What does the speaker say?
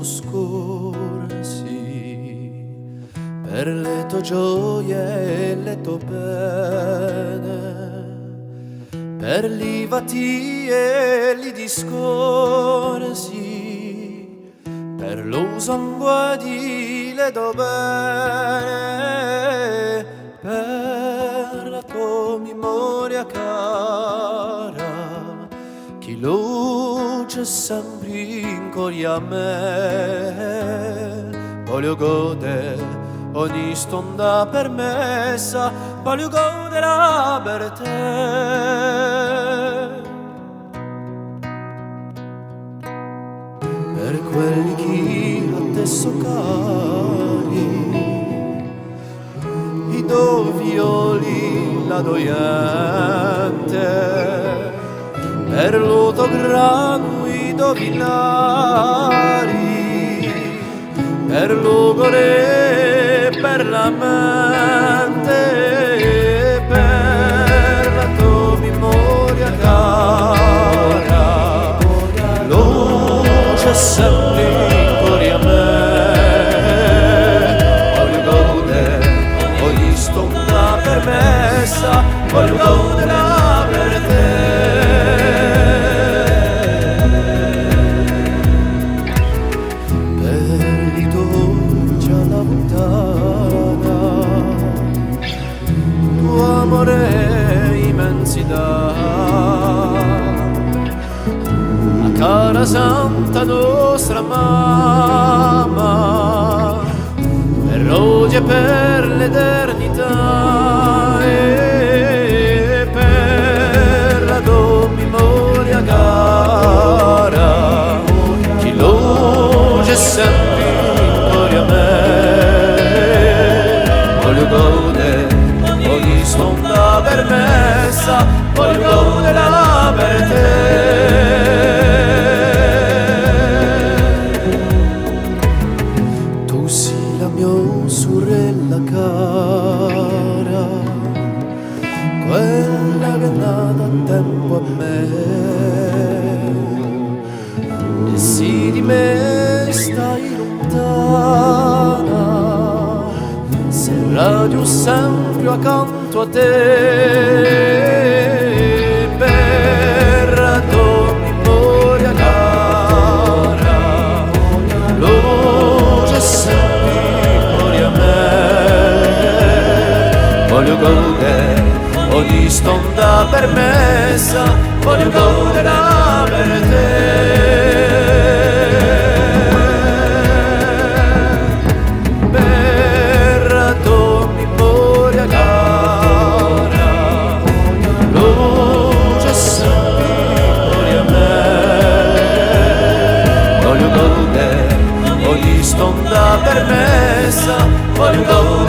soccorsi per le tue gioie e le tue pene, per li vati e li discorsi, per lo sangue di le tue bene, per la tua memoria cara, chi lo c'è sempre in cuore a me. Voglio godere ogni stonda permessa, voglio godere per te. Per quelli che adesso cari, i dovioli la doiente, per lo tuo grano i dovinari, per lo gore, per la mente, per la tua memoria cara, luce sempre in cuore a me. Voglio godere ogni stonda permessa, voglio godere per te. Amore immensità, a cara santa nostra mamma, per oggi e per l'eternità, e per la tua memoria cara, chi lo c'è sempre in cuore a me. Voglio godere ogni stonda permessa, voglio godere per te. Tu sei la mia sorella cara, quella che è nata a tempo a me, e se di me stai lontana, se radio sempre accanto a te, per la tua memoria cara, luce sempre in cuore a me. Voglio godere ogni stonda permessa, voglio godere per te. Stonda permessa, voglio godere